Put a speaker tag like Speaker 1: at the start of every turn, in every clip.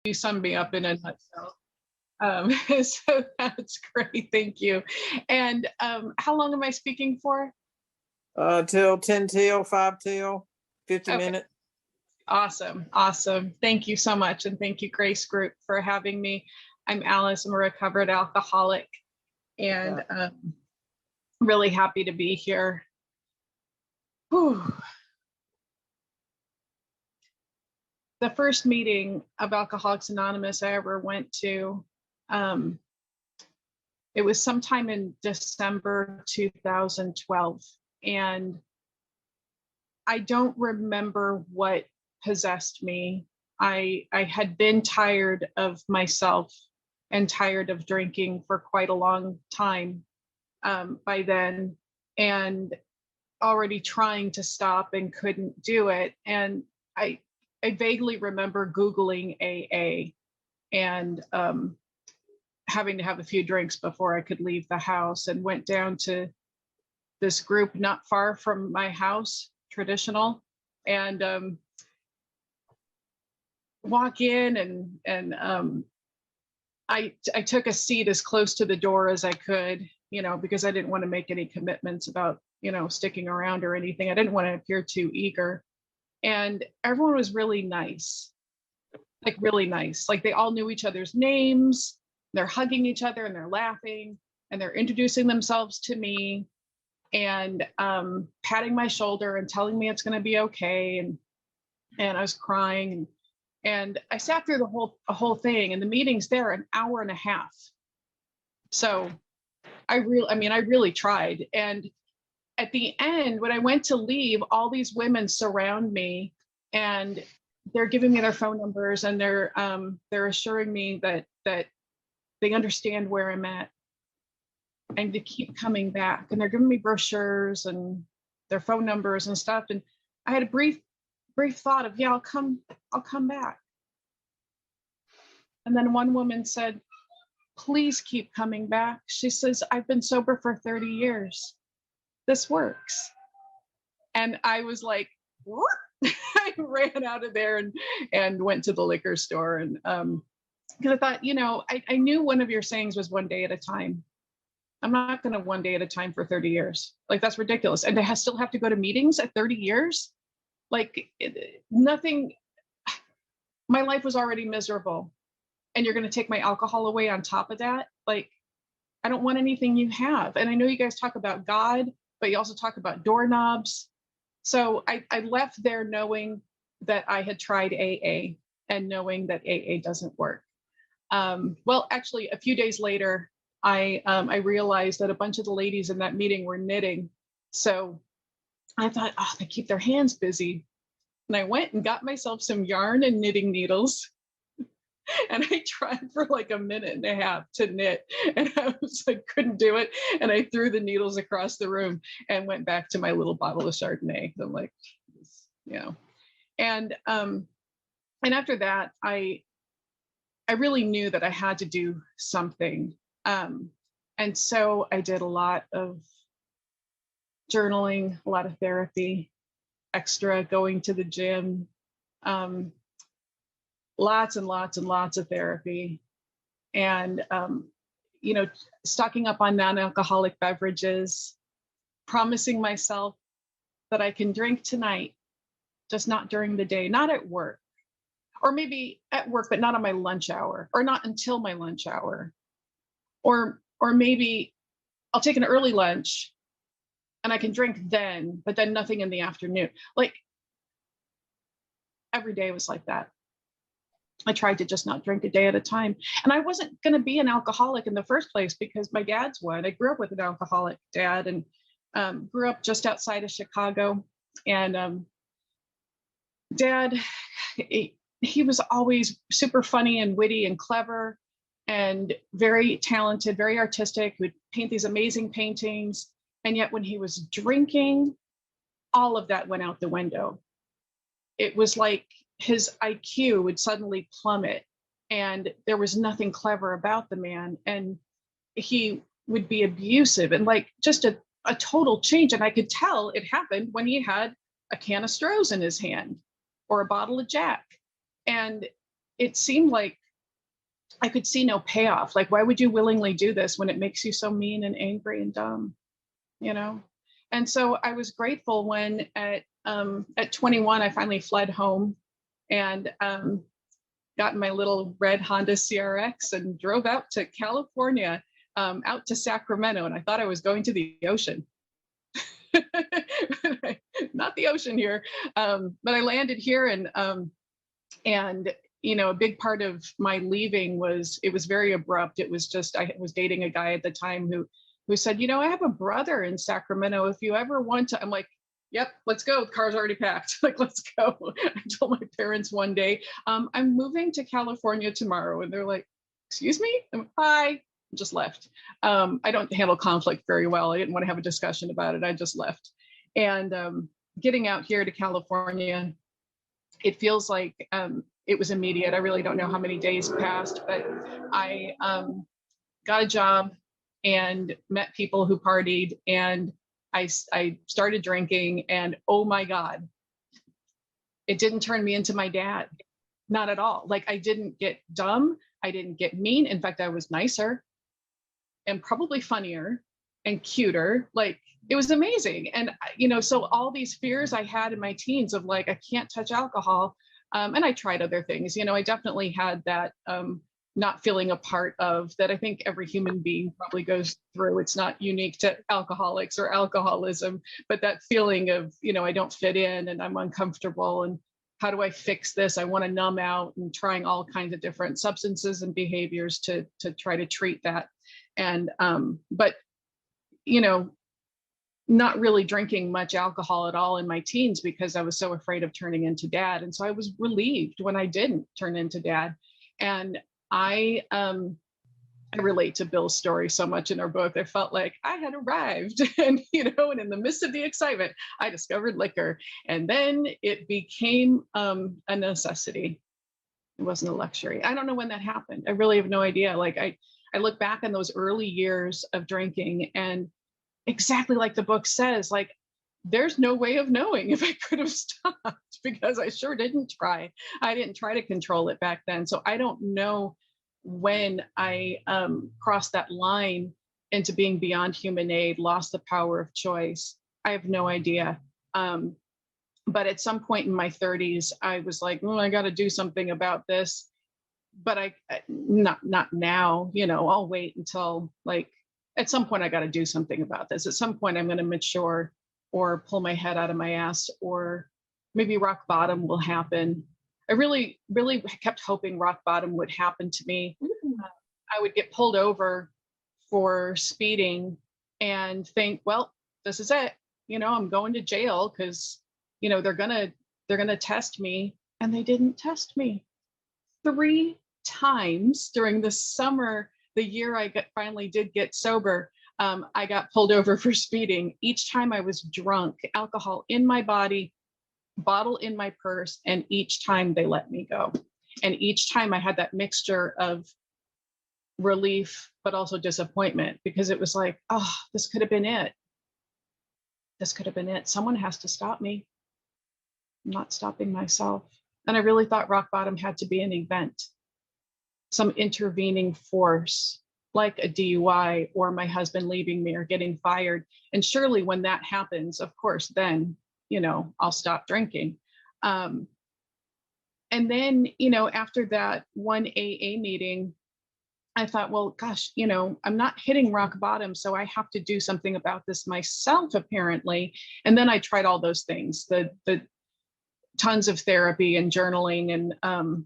Speaker 1: You summed me up in a nutshell. So that's great. Thank you. And how long am I speaking for?
Speaker 2: Till 10 till, 5 till, 50
Speaker 1: Okay.
Speaker 2: minutes.
Speaker 1: Awesome. Awesome. Thank you so much. And thank you, Grace Group, for having me. I'm Alice. I'm a recovered alcoholic and really happy to be here. Whew. The first meeting of Alcoholics Anonymous I ever went to, it was sometime in December 2012. And I don't remember what possessed me. I had been tired of myself and tired of drinking for quite a long time by then, and already trying to stop and couldn't do it. And I vaguely remember Googling AA and having to have a few drinks before I could leave the house, and went down to this group not far from my house, traditional, and walk in and I took a seat as close to the door as I could, because I didn't want to make any commitments about, sticking around or anything. I didn't want to appear too eager. And everyone was really nice, like really nice. Like they all knew each other's names. They're hugging each other and they're laughing and they're introducing themselves to me and patting my shoulder and telling me it's going to be okay. And I was crying. And I sat through the whole thing, and the meeting's there an hour and a half. So I really tried. And at the end, when I went to leave, all these women surround me and they're giving me their phone numbers, and they're assuring me that they understand where I'm at and to keep coming back. And they're giving me brochures and their phone numbers and stuff. And I had a brief thought of, yeah, I'll come back. And then one woman said, please keep coming back. She says, I've been sober for 30 years. This works. And I was like, what? I ran out of there and went to the liquor store. And because I thought, I knew one of your sayings was one day at a time. I'm not going to one day at a time for 30 years. Like, that's ridiculous. And to still have to go to meetings at 30 years? Like nothing, my life was already miserable. And you're going to take my alcohol away on top of that? Like, I don't want anything you have. And I know you guys talk about God, but you also talk about doorknobs. So I left there knowing that I had tried AA and knowing that AA doesn't work. Well, actually, a few days later, I realized that a bunch of the ladies in that meeting were knitting. So I thought, oh, they keep their hands busy. And I went and got myself some yarn and knitting needles. And I tried for like a minute and a half to knit. And I was like, couldn't do it. And I threw the needles across the room and went back to my little bottle of Chardonnay. I'm like, And after that, I really knew that I had to do something. And so I did a lot of journaling, a lot of therapy, extra going to the gym, lots and lots and lots of therapy, and stocking up on non-alcoholic beverages, promising myself that I can drink tonight, just not during the day, not at work, or maybe at work, but not on my lunch hour, or not until my lunch hour, or maybe I'll take an early lunch and I can drink then, but then nothing in the afternoon. Like every day was like that. I tried to just not drink a day at a time. And I wasn't going to be an alcoholic in the first place because my dad's one. I grew up with an alcoholic dad and grew up just outside of Chicago. And Dad, he was always super funny and witty and clever and very talented, very artistic, would paint these amazing paintings. And yet when he was drinking, all of that went out the window. It was like his IQ would suddenly plummet and there was nothing clever about the man. And he would be abusive and like just a total change. And I could tell it happened when he had a can of Stroh's in his hand or a bottle of Jack. And it seemed like I could see no payoff. Like, why would you willingly do this when it makes you so mean and angry and dumb, you know? And so I was grateful when at 21, I finally fled home and got in my little red Honda CRX and drove out to California, out to Sacramento. And I thought I was going to the ocean. Not the ocean here. But I landed here and you know, a big part of my leaving was, it was very abrupt. It was just, I was dating a guy at the time who said, you know, I have a brother in Sacramento. If you ever want to, I'm like, yep, let's go. The car's already packed. Like, let's go. I told my parents one day, I'm moving to California tomorrow. And they're like, excuse me? I'm like, bye. Just left. I don't handle conflict very well. I didn't want to have a discussion about it. I just left. And getting out here to California, it feels like it was immediate. I really don't know how many days passed, but I got a job and met people who partied, and I started drinking, and oh my God, it didn't turn me into my dad. Not at all. Like, I didn't get dumb. I didn't get mean. In fact, I was nicer and probably funnier and cuter. Like, it was amazing. And, you know, so all these fears I had in my teens of like, I can't touch alcohol. And I tried other things, you know, I definitely had that not feeling a part of that. I think every human being probably goes through. It's not unique to alcoholics or alcoholism, but that feeling of, you know, I don't fit in and I'm uncomfortable. And how do I fix this? I want to numb out, and trying all kinds of different substances and behaviors to try to treat that. And, but, you know, not really drinking much alcohol at all in my teens because I was so afraid of turning into dad. And so I was relieved when I didn't turn into dad. And I relate to Bill's story so much in our book. I felt like I had arrived, and you know, and in the midst of the excitement, I discovered liquor, and then it became a necessity. It wasn't a luxury. I don't know when that happened. I really have no idea. Like, I look back on those early years of drinking, and exactly like the book says, like, there's no way of knowing if I could have stopped, because I sure didn't try. I didn't try to control it back then. So I don't know when I crossed that line into being beyond human aid, lost the power of choice. I have no idea. But at some point in my 30s, I was like, oh, I got to do something about this. But not now, you know, I'll wait until, like, at some point I got to do something about this. At some point I'm going to mature or pull my head out of my ass, or maybe rock bottom will happen. I really, really kept hoping rock bottom would happen to me. I would get pulled over for speeding and think, well, this is it. You know, I'm going to jail because, you know, they're gonna test me. And they didn't test me. 3 times during the summer, the year I finally did get sober, I got pulled over for speeding. Each time I was drunk, alcohol in my body, bottle in my purse, and each time they let me go. And each time I had that mixture of relief, but also disappointment, because it was like, oh, this could have been it. This could have been it. Someone has to stop me. I'm not stopping myself. And I really thought rock bottom had to be an event, some intervening force, like a DUI or my husband leaving me or getting fired. And surely when that happens, of course, then, you know, I'll stop drinking. And then, you know, after that one AA meeting, I thought, well, gosh, you know, I'm not hitting rock bottom, so I have to do something about this myself, apparently. And then I tried all those things, the tons of therapy and journaling and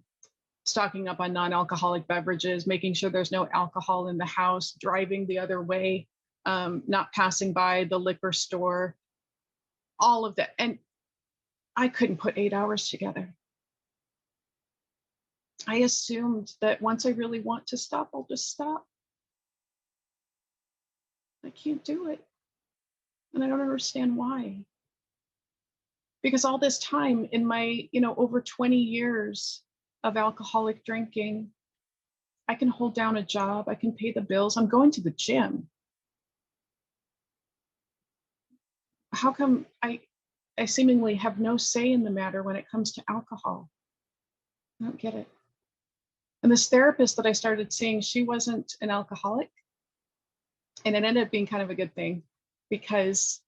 Speaker 1: stocking up on non-alcoholic beverages, making sure there's no alcohol in the house, driving the other way, not passing by the liquor store, all of that. And I couldn't put 8 hours together. I assumed that once I really want to stop, I'll just stop. I can't do it. And I don't understand why. Because all this time in my, you know, over 20 years of alcoholic drinking, I can hold down a job, I can pay the bills, I'm going to the gym. How come I seemingly have no say in the matter when it comes to alcohol? I don't get it. And this therapist that I started seeing, she wasn't an alcoholic. And it ended up being kind of a good thing because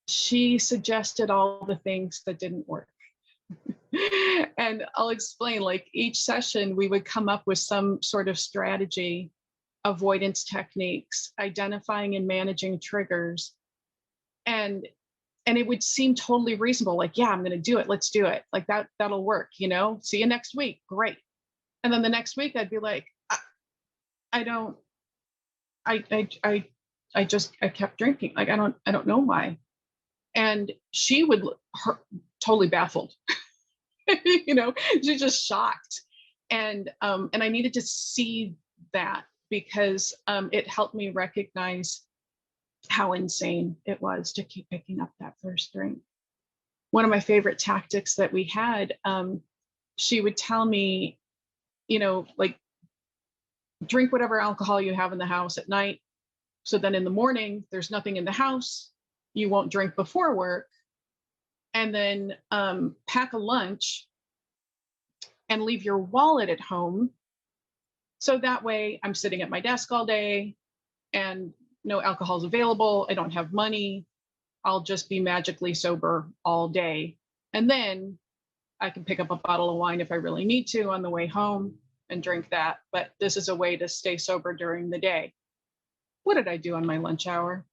Speaker 1: she suggested all the things that didn't work. And I'll explain, like each session, we would come up with some sort of strategy, avoidance techniques, identifying and managing triggers. And it would seem totally reasonable, like, yeah, I'm going to do it. Let's do it. Like that'll work, see you next week. Great. And then the next week I'd be like, I don't, I kept drinking. Like, I don't know why. And she would totally baffled, she's just shocked. And I needed to see that because it helped me recognize how insane it was to keep picking up that first drink. One of my favorite tactics that we had, she would tell me, like, drink whatever alcohol you have in the house at night. So then in the morning, there's nothing in the house. You won't drink before work. And then pack a lunch and leave your wallet at home. So that way I'm sitting at my desk all day and no alcohol's available. I don't have money. I'll just be magically sober all day. And then I can pick up a bottle of wine if I really need to on the way home and drink that. But this is a way to stay sober during the day. What did I do on my lunch hour?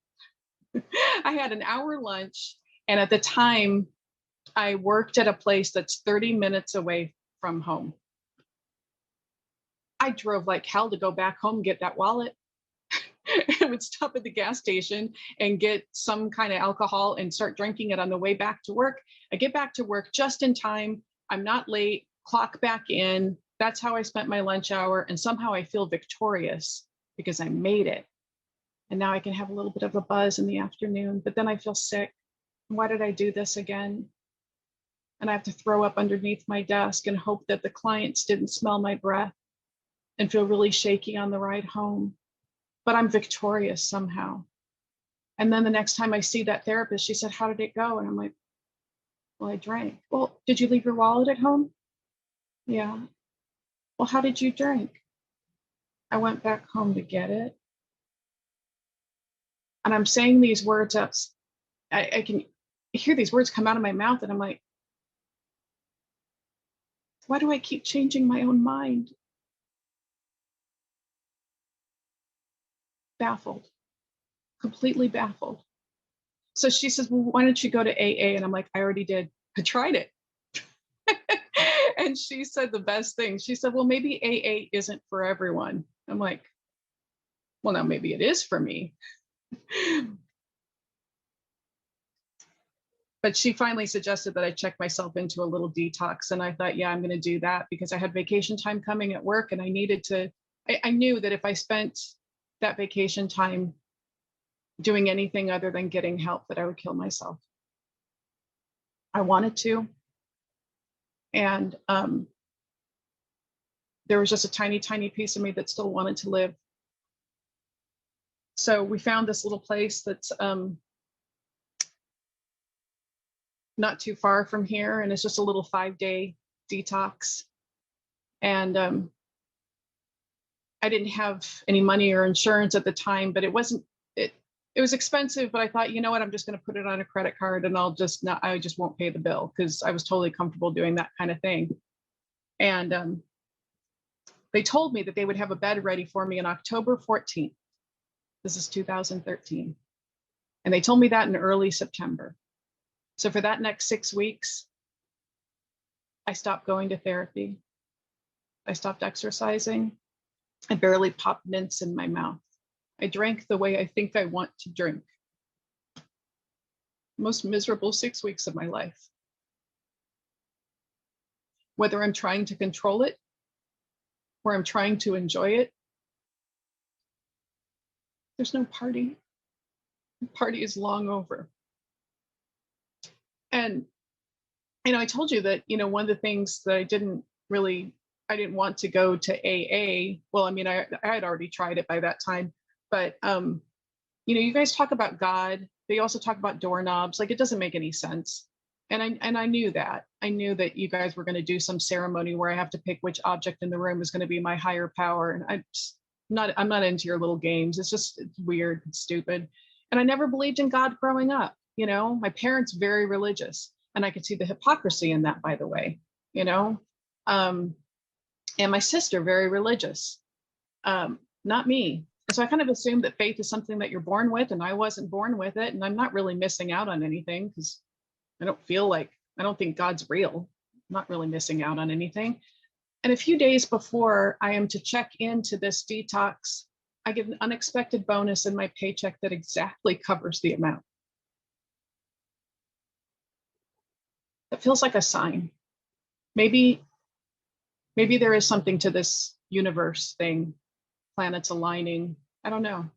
Speaker 1: I had an hour lunch. And at the time, I worked at a place that's 30 minutes away from home. I drove like hell to go back home, get that wallet. I would stop at the gas station and get some kind of alcohol and start drinking it on the way back to work. I get back to work just in time. I'm not late, clock back in. That's how I spent my lunch hour. And somehow I feel victorious because I made it. And now I can have a little bit of a buzz in the afternoon, but then I feel sick. Why did I do this again? And I have to throw up underneath my desk and hope that the clients didn't smell my breath and feel really shaky on the ride home. But I'm victorious somehow. And then the next time I see that therapist, she said, how did it go? And I'm like, well, I drank. Well, did you leave your wallet at home? Yeah. Well, how did you drink? I went back home to get it. And I'm saying these words up. I can hear these words come out of my mouth and I'm like, why do I keep changing my own mind? Baffled, completely baffled. So she says, well, why don't you go to AA? And I'm like, I already did. I tried it. And she said the best thing. She said, well, maybe AA isn't for everyone. I'm like, well, now maybe it is for me. But she finally suggested that I check myself into a little detox. And I thought, yeah, I'm going to do that because I had vacation time coming at work and I needed to, I knew that if I spent that vacation time doing anything other than getting help, that I would kill myself. I wanted to. And there was just a tiny, tiny piece of me that still wanted to live. So we found this little place that's not too far from here. And it's just a little 5-day detox. And I didn't have any money or insurance at the time, but it was expensive, but I thought, you know what, I'm just going to put it on a credit card and I just won't pay the bill because I was totally comfortable doing that kind of thing. And they told me that they would have a bed ready for me on October 14th. This is 2013. And they told me that in early September. So for that next 6 weeks, I stopped going to therapy. I stopped exercising. I barely popped mints in my mouth. I drank the way I think I want to drink. Most miserable 6 weeks of my life. Whether I'm trying to control it or I'm trying to enjoy it, there's no party. The party is long over. And, I told you that, one of the things that I didn't want to go to AA. Well, I mean, I had already tried it by that time, but, you guys talk about God. They also talk about doorknobs. Like, it doesn't make any sense. And I knew that. I knew that you guys were going to do some ceremony where I have to pick which object in the room is going to be my higher power. And I'm not into your little games. It's weird and stupid. And I never believed in God growing up. My parents very religious, and I could see the hypocrisy in that, by the way, and my sister very religious, not me. So I kind of assumed that faith is something that you're born with, and I wasn't born with it. And I'm not really missing out on anything because I don't think God's real. I'm not really missing out on anything. And a few days before I am to check into this detox, I get an unexpected bonus in my paycheck that exactly covers the amount. It feels like a sign. Maybe there is something to this universe thing, planets aligning. I don't know.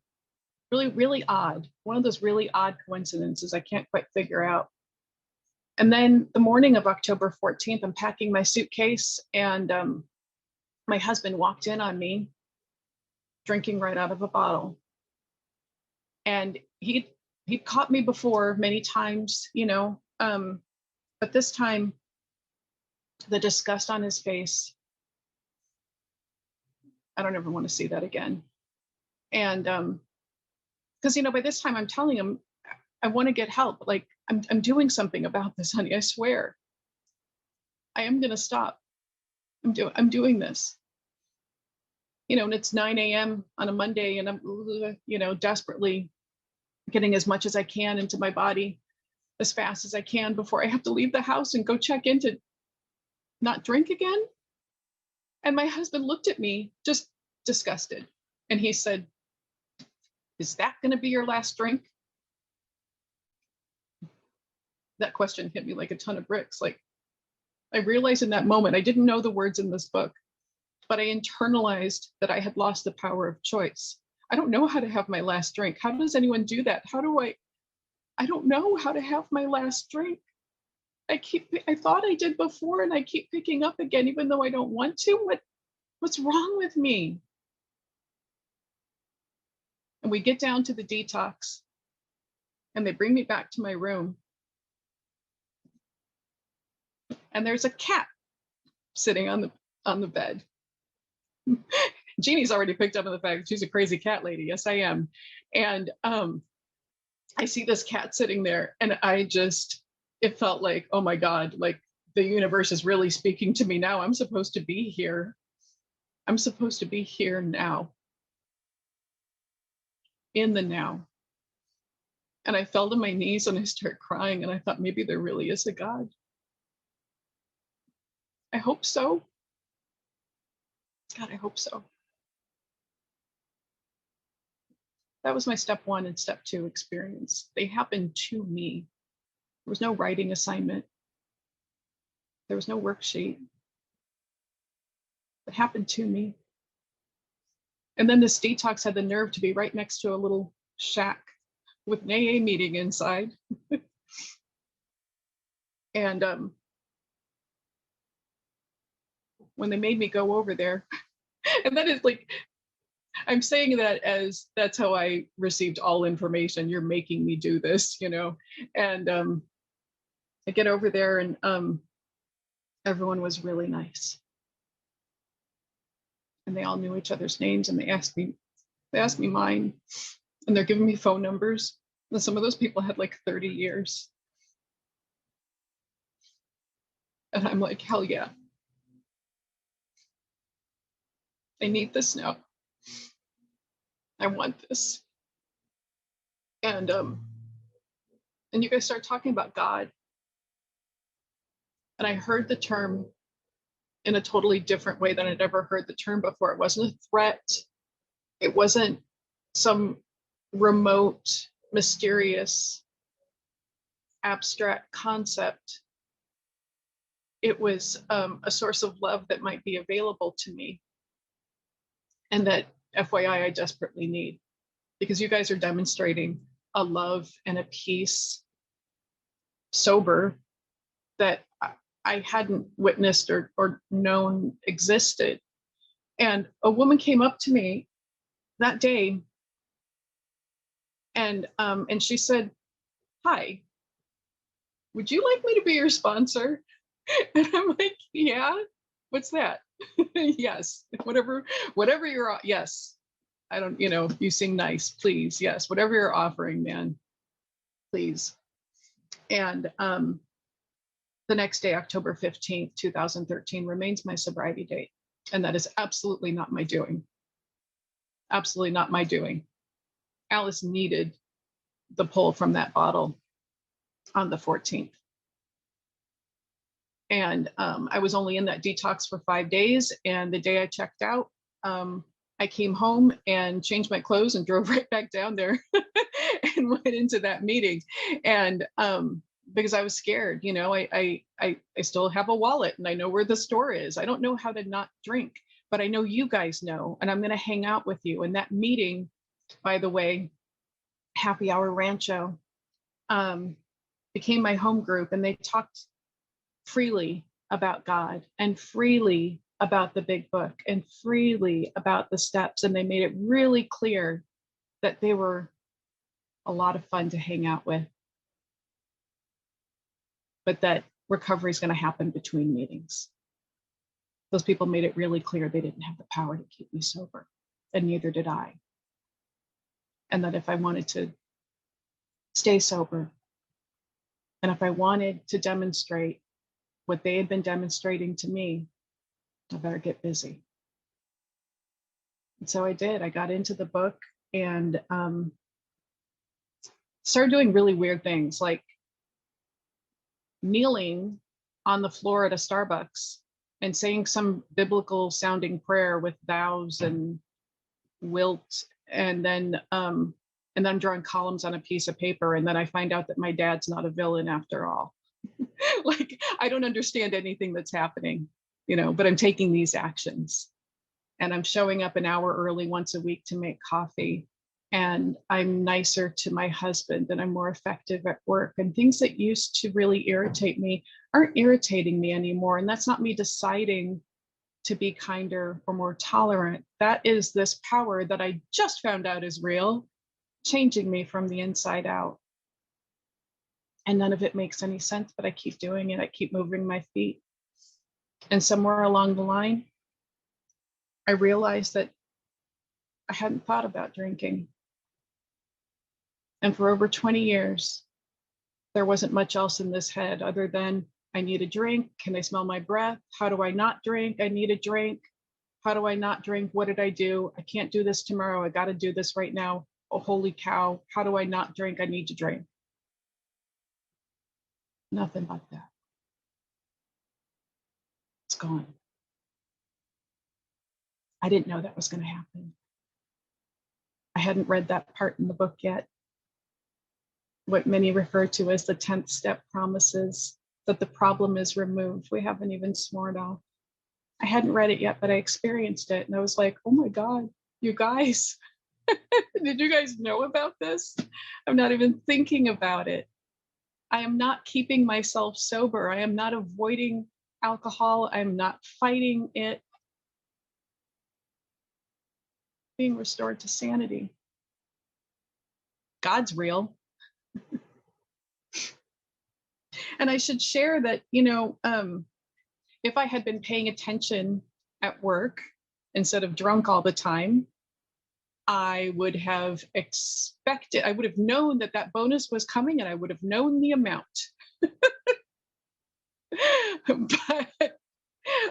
Speaker 1: Really, really odd. One of those really odd coincidences I can't quite figure out. And then the morning of October 14th, I'm packing my suitcase, and my husband walked in on me drinking right out of a bottle. And he'd caught me before many times, but this time the disgust on his face, I don't ever want to see that again. And because by this time I'm telling him I want to get help. Like I'm doing something about this, honey. I swear. I am gonna stop. I'm doing this. And it's 9 a.m. on a Monday, and I'm desperately getting as much as I can into my body as fast as I can before I have to leave the house and go check in to not drink again. And my husband looked at me just disgusted. And he said, "Is that going to be your last drink?" That question hit me like a ton of bricks. Like, I realized in that moment, I didn't know the words in this book, but I internalized that I had lost the power of choice. I don't know how to have my last drink. How does anyone do that? I don't know how to have my last drink. I thought I did before, and I keep picking up again, even though I don't want to. What's wrong with me? And we get down to the detox, and they bring me back to my room. And there's a cat sitting on the bed. Jeannie's already picked up on the fact that she's a crazy cat lady. Yes, I am. And I see this cat sitting there, and it felt like, oh my God, like the universe is really speaking to me now. I'm supposed to be here. I'm supposed to be here now. In the now. And I fell to my knees and I started crying, and I thought, maybe there really is a God. I hope so. God, I hope so. That was my step 1 and step 2 experience. They happened to me. There was no writing assignment. There was no worksheet. It happened to me. And then this detox had the nerve to be right next to a little shack with an AA meeting inside. And when they made me go over there, and that is like, I'm saying that as that's how I received all information. You're making me do this, And I get over there, and everyone was really nice. And they all knew each other's names, and they asked me mine, and they're giving me phone numbers. And some of those people had like 30 years. And I'm like, hell yeah. I need this now. I want this. And you guys start talking about God. And I heard the term in a totally different way than I'd ever heard the term before. It wasn't a threat. It wasn't some remote, mysterious, abstract concept. It was a source of love that might be available to me, and that, FYI, I desperately need, because you guys are demonstrating a love and a peace, sober, that I hadn't witnessed or known existed. And a woman came up to me that day, and she said, "Hi, would you like me to be your sponsor? And I'm like, yeah, what's that? Yes, whatever you're, yes. I don't, you sing nice, please. Yes, whatever you're offering, man, please. And the next day, October 15th, 2013, remains my sobriety date. And that is absolutely not my doing. Absolutely not my doing. Alice needed the pull from that bottle on the 14th. And I was only in that detox for 5 days. And the day I checked out, I came home and changed my clothes and drove right back down there and went into that meeting. And because I was scared, I still have a wallet and I know where the store is. I don't know how to not drink, but I know you guys know, and I'm going to hang out with you. And that meeting, by the way, Happy Hour Rancho, became my home group, and they talked freely about God and freely about the big book and freely about the steps. And they made it really clear that they were a lot of fun to hang out with, but that recovery is going to happen between meetings. Those people made it really clear they didn't have the power to keep me sober, and neither did I. And that if I wanted to stay sober, and if I wanted to demonstrate what they had been demonstrating to me, I better get busy. And so I did. I got into the book and started doing really weird things, like kneeling on the floor at a Starbucks and saying some biblical sounding prayer with thous and wilt, and then drawing columns on a piece of paper. And then I find out that my dad's not a villain after all. Like, I don't understand anything that's happening, but I'm taking these actions. And I'm showing up an hour early once a week to make coffee. And I'm nicer to my husband, and I'm more effective at work. And things that used to really irritate me aren't irritating me anymore. And that's not me deciding to be kinder or more tolerant. That is this power that I just found out is real, changing me from the inside out. And none of it makes any sense, but I keep doing it. I keep moving my feet. And somewhere along the line, I realized that I hadn't thought about drinking. And for over 20 years, there wasn't much else in this head other than I need a drink. Can I smell my breath? How do I not drink? I need a drink. How do I not drink? What did I do? I can't do this tomorrow. I got to do this right now. Oh, holy cow. How do I not drink? I need to drink. Nothing like that. It's gone. I didn't know that was going to happen. I hadn't read that part in the book yet. What many refer to as the 10th step promises that the problem is removed. We haven't even sworn off. I hadn't read it yet, but I experienced it. And I was like, oh my God, you guys, did you guys know about this? I'm not even thinking about it. I am not keeping myself sober. I am not avoiding alcohol. I'm not fighting it. Being restored to sanity. God's real. And I should share that, if I had been paying attention at work instead of drunk all the time, I would have known that bonus was coming, and I would have known the amount. But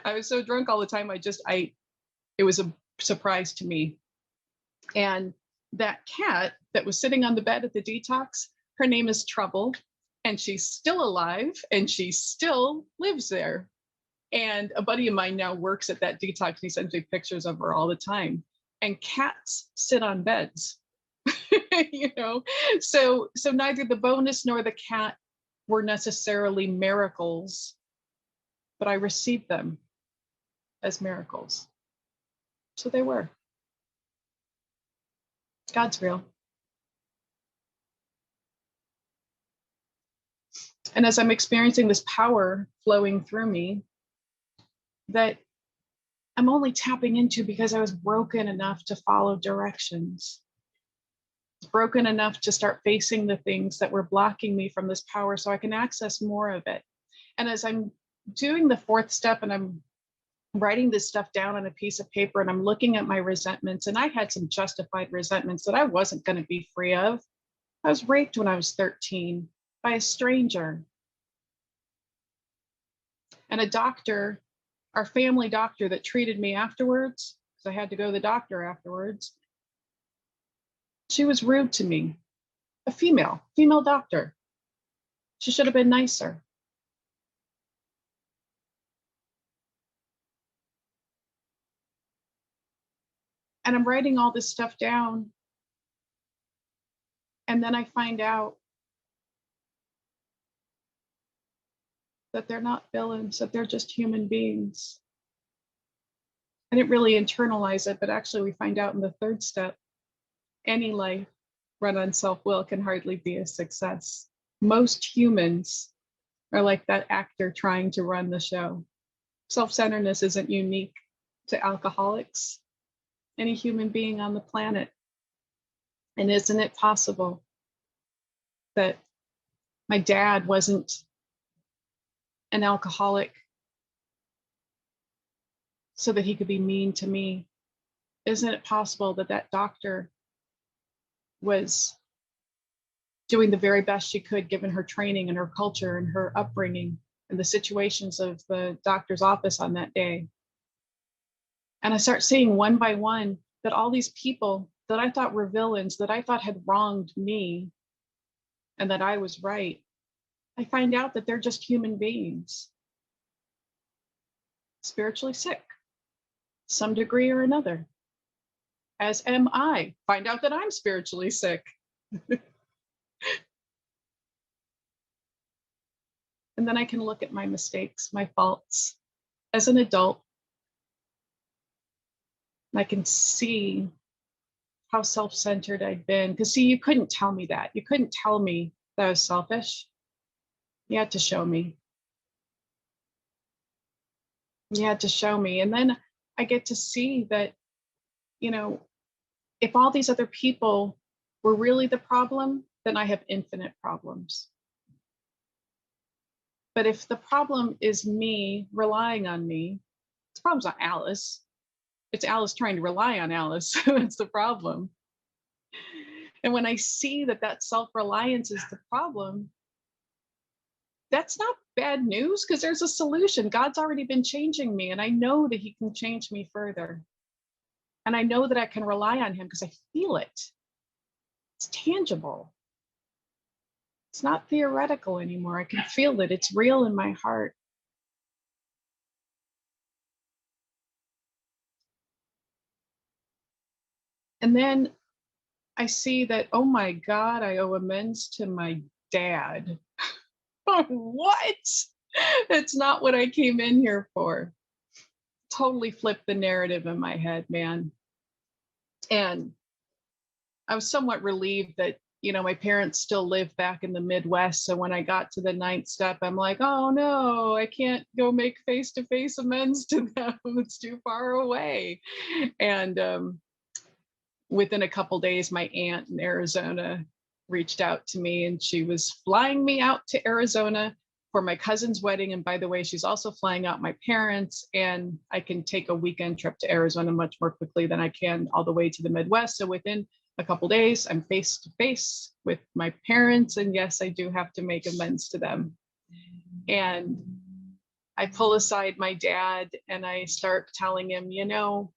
Speaker 1: I was so drunk all the time, it was a surprise to me. And that cat that was sitting on the bed at the detox, her name is Trouble, and she's still alive, and she still lives there. And a buddy of mine now works at that detox, and he sends me pictures of her all the time. And cats sit on beds, So neither the bonus nor the cat were necessarily miracles, but I received them as miracles. So they were. God's real. And as I'm experiencing this power flowing through me that I'm only tapping into because I was broken enough to follow directions. broken enough to start facing the things that were blocking me from this power so I can access more of it. And as I'm doing the fourth step and I'm writing this stuff down on a piece of paper and I'm looking at my resentments, and I had some justified resentments that I wasn't going to be free of. I was raped when I was 13 by a stranger. And a doctor, our family doctor that treated me afterwards, because I had to go to the doctor afterwards, she was rude to me. A female doctor. She should have been nicer. And I'm writing all this stuff down. And then I find out that they're not villains, that they're just human beings. I didn't really internalize it, but actually we find out in the third step, any life run on self-will can hardly be a success. Most humans are like that actor trying to run the show. Self-centeredness isn't unique to alcoholics, any human being on the planet. And isn't it possible that my dad wasn't an alcoholic so that he could be mean to me? Isn't it possible that that doctor was doing the very best she could given her training and her culture and her upbringing and the situations of the doctor's office on that day? And I start seeing one by one that all these people that I thought were villains, that I thought had wronged me and that I was right, I find out that they're just human beings, spiritually sick, some degree or another. As am I. Find out that I'm spiritually sick. And then I can look at my mistakes, my faults as an adult. And I can see how self-centered I'd been. Because see, you couldn't tell me that. You couldn't tell me that I was selfish. You had to show me. You had to show me. And then I get to see that, you know, if all these other people were really the problem, then I have infinite problems. But if the problem is me relying on me, the problem's not Alice. It's Alice trying to rely on Alice. That's the problem. And when I see that that self-reliance is the problem, that's not bad news because there's a solution. God's already been changing me, and I know that he can change me further. And I know that I can rely on him because I feel it. It's tangible. It's not theoretical anymore. I can feel it. It's real in my heart. And then I see that, oh my God, I owe amends to my dad. What? That's not what I came in here for. Totally flipped the narrative in my head, man. And I was somewhat relieved that, you know, my parents still live back in the Midwest. So when I got to the ninth step, I'm like, oh no, I can't go make face-to-face amends to them. It's too far away. And within a couple days, my aunt in Arizona reached out to me, and she was flying me out to Arizona for my cousin's wedding. And by the way, she's also flying out my parents, and I can take a weekend trip to Arizona much more quickly than I can all the way to the Midwest. So within a couple days, I'm face to face with my parents. And yes, I do have to make amends to them. And I pull aside my dad and I start telling him, you know,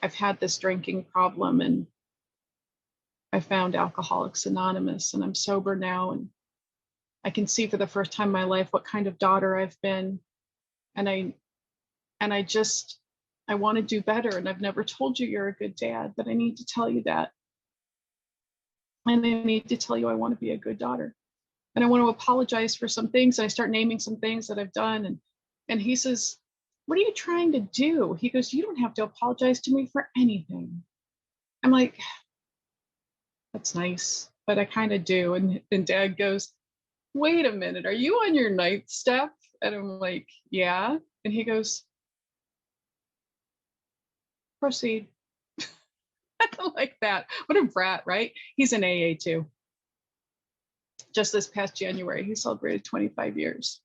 Speaker 1: I've had this drinking problem, and I found Alcoholics Anonymous, and I'm sober now, and I can see for the first time in my life what kind of daughter I've been. And I want to do better. And I've never told you you're a good dad, but I need to tell you that. And I need to tell you I want to be a good daughter. And I want to apologize for some things. And I start naming some things that I've done. And he says, what are you trying to do? He goes, you don't have to apologize to me for anything. I'm like, that's nice, but I kind of do. And Dad goes, wait a minute, are you on your ninth step? And I'm like, yeah. And he goes, proceed. I'm like that. What a brat, right? He's in AA too. Just this past January, he celebrated 25 years.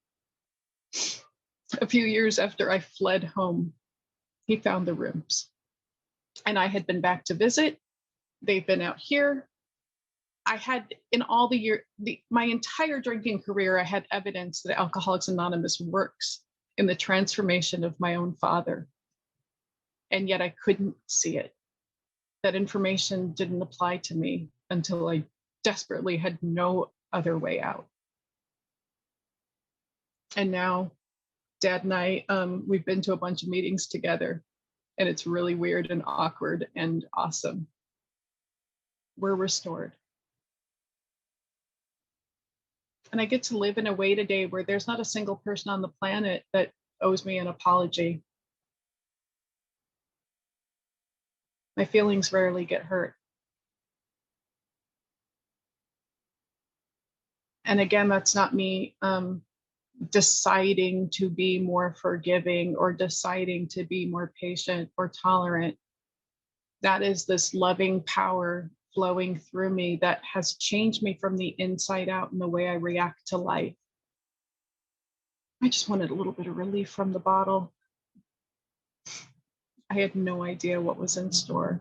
Speaker 1: A few years after I fled home, he found the rooms. And I had been back to visit. They've been out here. I had, in all the year, my entire drinking career, I had evidence that Alcoholics Anonymous works in the transformation of my own father. And yet I couldn't see it. That information didn't apply to me until I desperately had no other way out. And now Dad and I, we've been to a bunch of meetings together, and it's really weird and awkward and awesome. We're restored. And I get to live in a way today where there's not a single person on the planet that owes me an apology. My feelings rarely get hurt. And again, that's not me deciding to be more forgiving or deciding to be more patient or tolerant. That is this loving power flowing through me that has changed me from the inside out in the way I react to life. I just wanted a little bit of relief from the bottle. I had no idea what was in store.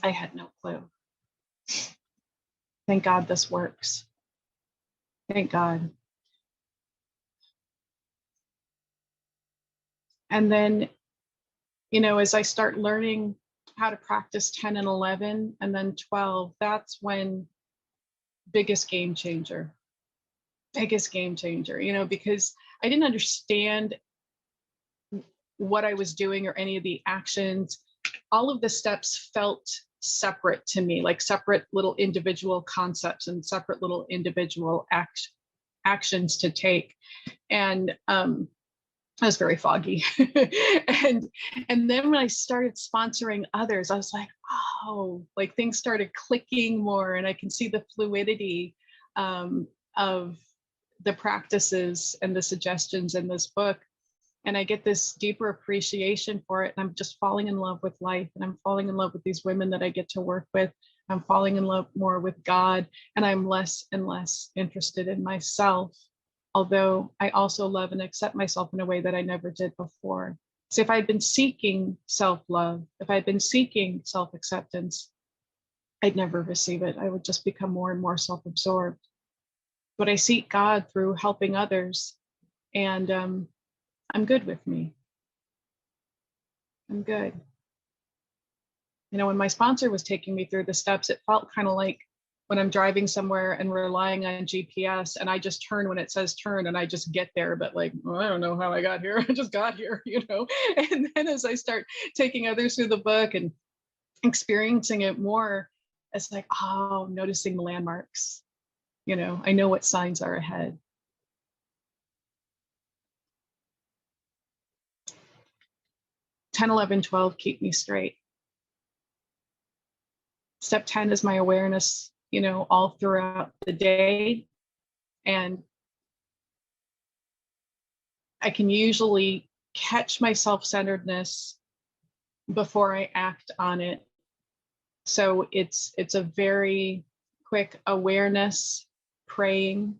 Speaker 1: I had no clue. Thank God this works. Thank God. And then, as I start learning how to practice 10 and 11 and then 12, that's when biggest game changer, because I didn't understand what I was doing or any of the actions. All of the steps felt separate to me, like separate little individual concepts and separate little individual actions to take. And I was very foggy. and then when I started sponsoring others, I was like, oh, like things started clicking more, and I can see the fluidity of the practices and the suggestions in this book. And I get this deeper appreciation for it. And I'm just falling in love with life. And I'm falling in love with these women that I get to work with. I'm falling in love more with God. And I'm less and less interested in myself, although I also love and accept myself in a way that I never did before. So if I'd been seeking self-love, if I'd been seeking self-acceptance, I'd never receive it. I would just become more and more self-absorbed. But I seek God through helping others. And I'm good with me. I'm good. When my sponsor was taking me through the steps, it felt kind of like when I'm driving somewhere and relying on GPS and I just turn when it says turn and I just get there, but like, well, I don't know how I got here. I just got here, And then as I start taking others through the book and experiencing it more, it's like, oh, noticing the landmarks. I know what signs are ahead. Ten, 11, 12 keep me straight. Step 10 is my awareness, all throughout the day. And I can usually catch my self-centeredness before I act on it. So it's a very quick awareness, praying,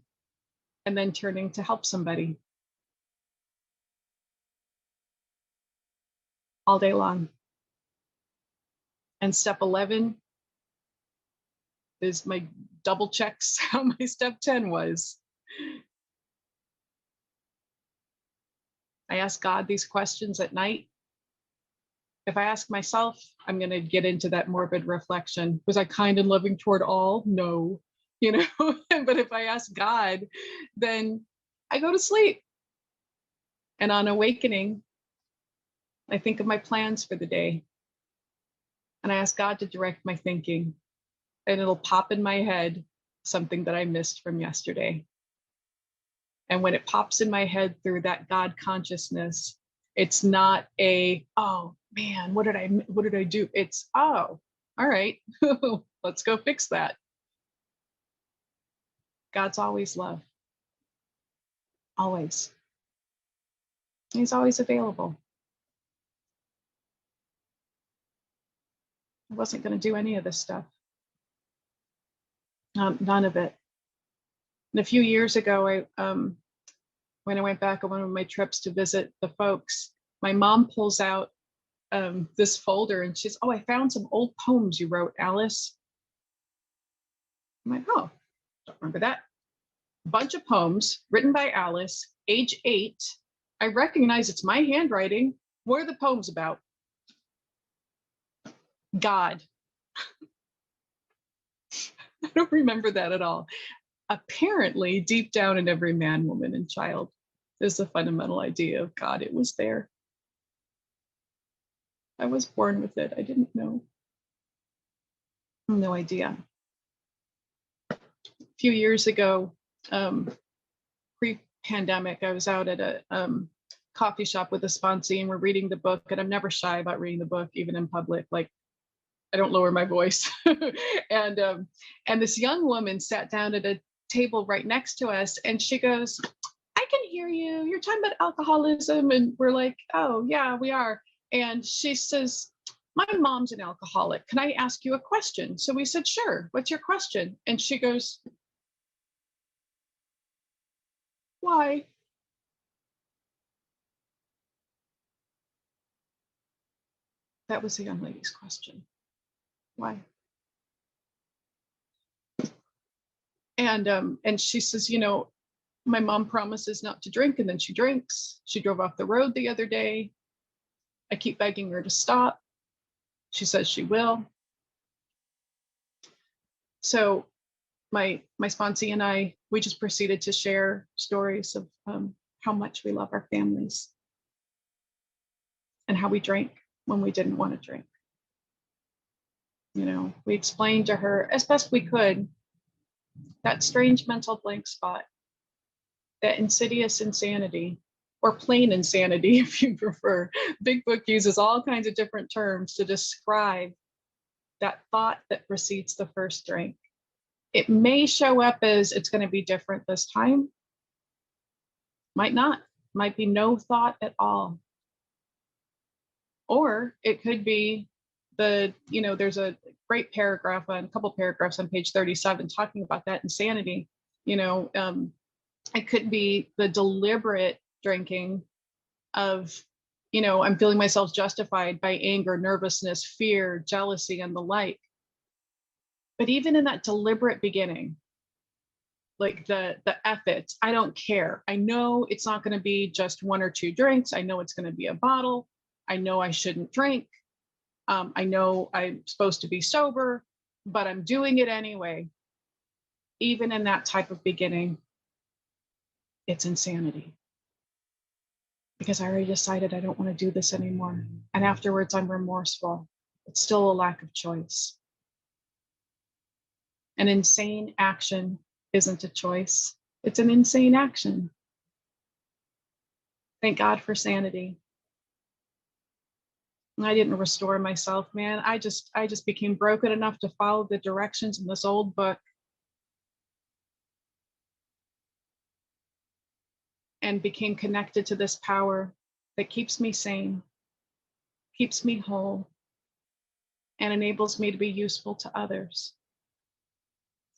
Speaker 1: and then turning to help somebody all day long. And step 11 is my double checks how my step 10 was. I ask God these questions at night. If I ask myself, I'm going to get into that morbid reflection. Was I kind and loving toward all? No, but if I ask God, then I go to sleep. And on awakening, I think of my plans for the day. And I ask God to direct my thinking. And it'll pop in my head something that I missed from yesterday. And when it pops in my head through that God consciousness, it's not oh man, what did I do? It's, oh, all right, let's go fix that. God's always love. Always. He's always available. I wasn't going to do any of this stuff. None of it. And a few years ago, when I went back on one of my trips to visit the folks, my mom pulls out this folder and she's, "Oh, I found some old poems you wrote, Alice." I'm like, "Oh, don't remember that." Bunch of poems written by Alice, age 8. I recognize it's my handwriting. What are the poems about? God. I don't remember that at all. Apparently, deep down in every man, woman, and child is the fundamental idea of God. It was there. I was born with it. I didn't know. No idea. A few years ago, pre-pandemic, I was out at a coffee shop with a sponsee, and we're reading the book. And I'm never shy about reading the book, even in public. Like, I don't lower my voice. and this young woman sat down at a table right next to us, and she goes, "I can hear you. You're talking about alcoholism." And we're like, "Oh, yeah, we are." And she says, "My mom's an alcoholic. Can I ask you a question?" So we said, "Sure. What's your question?" And she goes, "Why?" That was the young lady's question. Why? And she says, "My mom promises not to drink, and then she drinks. She drove off the road the other day. I keep begging her to stop. She says she will." So my sponsee and I, we just proceeded to share stories of how much we love our families and how we drank when we didn't want to drink. We explained to her as best we could that strange mental blank spot, that insidious insanity, or plain insanity, if you prefer. Big Book uses all kinds of different terms to describe that thought that precedes the first drink. It may show up as it's going to be different this time. Might not. Might be no thought at all. Or it could be there's a great paragraph, a couple paragraphs on page 37 talking about that insanity. It could be the deliberate drinking of, I'm feeling myself justified by anger, nervousness, fear, jealousy, and the like. But even in that deliberate beginning, like the F it, I don't care. I know it's not going to be just 1 or 2 drinks. I know it's going to be a bottle. I know I shouldn't drink. I know I'm supposed to be sober, but I'm doing it anyway. Even in that type of beginning, it's insanity. Because I already decided I don't want to do this anymore. And afterwards, I'm remorseful. It's still a lack of choice. An insane action isn't a choice. It's an insane action. Thank God for sanity. I didn't restore myself, man. I just became broken enough to follow the directions in this old book and became connected to this power that keeps me sane, keeps me whole, and enables me to be useful to others.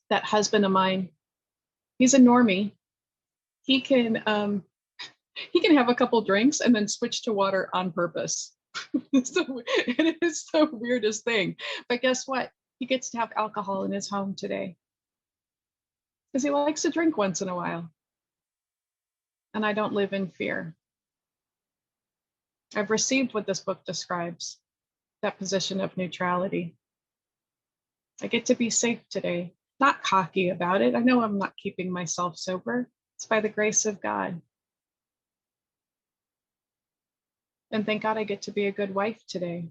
Speaker 1: That husband of mine, he's a normie. He can have a couple drinks and then switch to water on purpose. So it is the weirdest thing. But guess what? He gets to have alcohol in his home today because he likes to drink once in a while. And I don't live in fear. I've received what this book describes, that position of neutrality. I get to be safe today, not cocky about it. I know I'm not keeping myself sober. It's by the grace of God. And thank God I get to be a good wife today.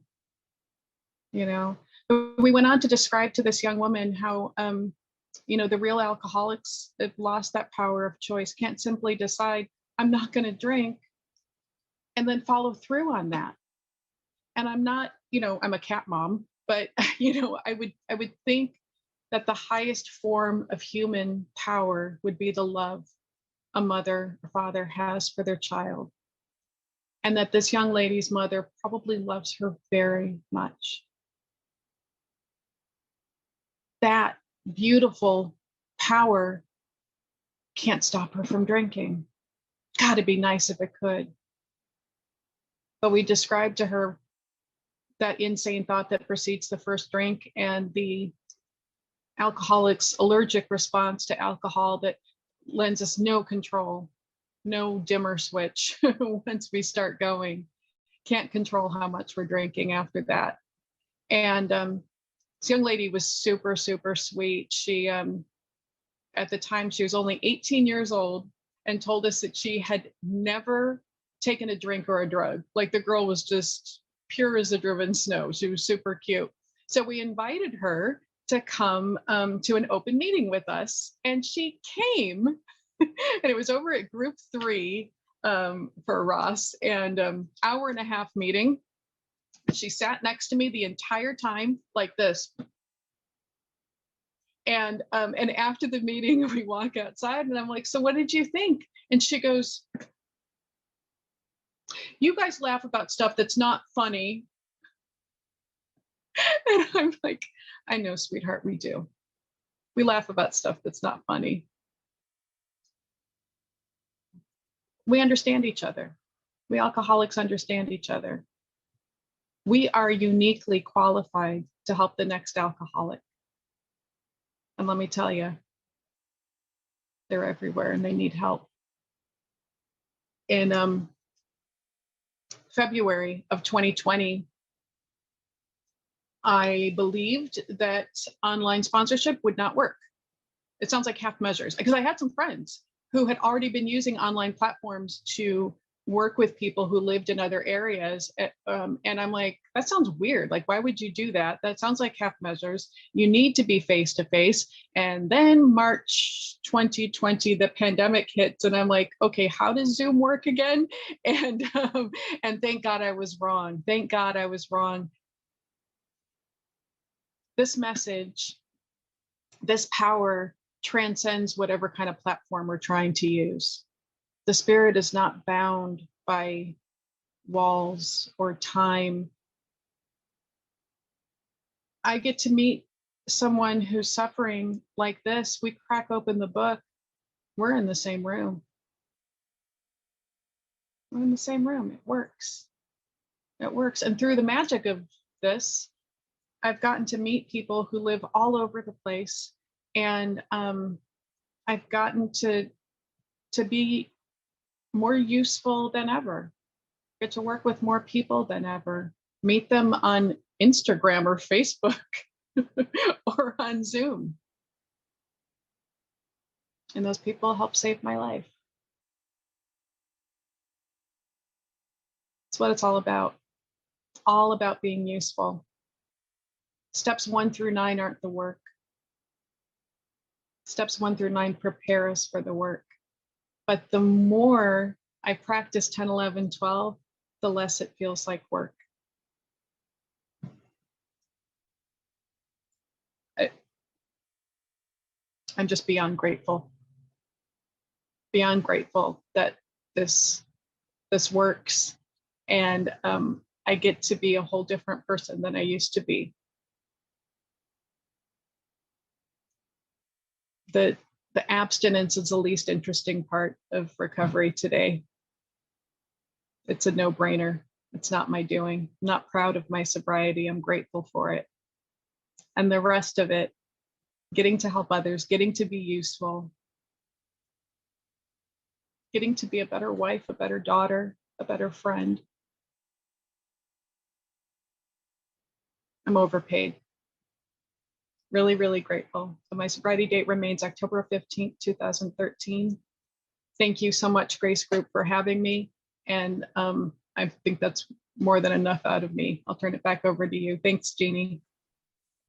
Speaker 1: We went on to describe to this young woman how, the real alcoholics have lost that power of choice, can't simply decide, I'm not going to drink, and then follow through on that. And I'm not, I'm a cat mom, but, I would think that the highest form of human power would be the love a mother or father has for their child. And that this young lady's mother probably loves her very much. that beautiful power can't stop her from drinking. God, it'd be nice if it could. But we described to her that insane thought that precedes the first drink and the alcoholic's allergic response to alcohol that lends us no control, no dimmer switch once we start going. Can't control how much we're drinking after that. And this young lady was super, super sweet. She, at the time, she was only 18 years old and told us that she had never taken a drink or a drug. Like, the girl was just pure as the driven snow. She was super cute. So we invited her to come to an open meeting with us. And she came, and it was over at group 3 for Ross, and hour and a half meeting. She sat next to me the entire time like this. And after the meeting, we walk outside and I'm like, so what did you think? And she goes, you guys laugh about stuff that's not funny. And I'm like, I know, sweetheart, we do. We laugh about stuff that's not funny. We understand each other. We alcoholics understand each other. We are uniquely qualified to help the next alcoholic. And let me tell you, they're everywhere and they need help. In February of 2020, I believed that online sponsorship would not work. It sounds like half measures, because I had some friends who had already been using online platforms to work with people who lived in other areas. And I'm like, that sounds weird. Like, why would you do that? That sounds like half measures. You need to be face to face. And then March 2020, the pandemic hits, and I'm like, okay, how does Zoom work again? And thank God I was wrong. Thank God I was wrong. This message, this power transcends whatever kind of platform we're trying to use. The spirit is not bound by walls or time. I get to meet someone who's suffering like this. We crack open the book. We're in the same room. We're in the same room. It works. It works. And through the magic of this, I've gotten to meet people who live all over the place. And I've gotten to be more useful than ever. Get to work with more people than ever. Meet them on Instagram or Facebook or on Zoom. And those people help save my life. That's what it's all about. All about being useful. Steps 1 through 9 aren't the work. Steps 1 through 9 prepare us for the work. But the more I practice 10, 11, 12, the less it feels like work. I'm just beyond grateful. Beyond grateful that this works, and I get to be a whole different person than I used to be. The abstinence is the least interesting part of recovery today. It's a no-brainer. It's not my doing. I'm not proud of my sobriety. I'm grateful for it. And the rest of it, getting to help others, getting to be useful, getting to be a better wife, a better daughter, a better friend. I'm overpaid. Really, really grateful. So my sobriety date remains October 15th, 2013. Thank you so much, Grace Group, for having me. And I think that's more than enough out of me. I'll turn it back over to you. Thanks, Jeannie.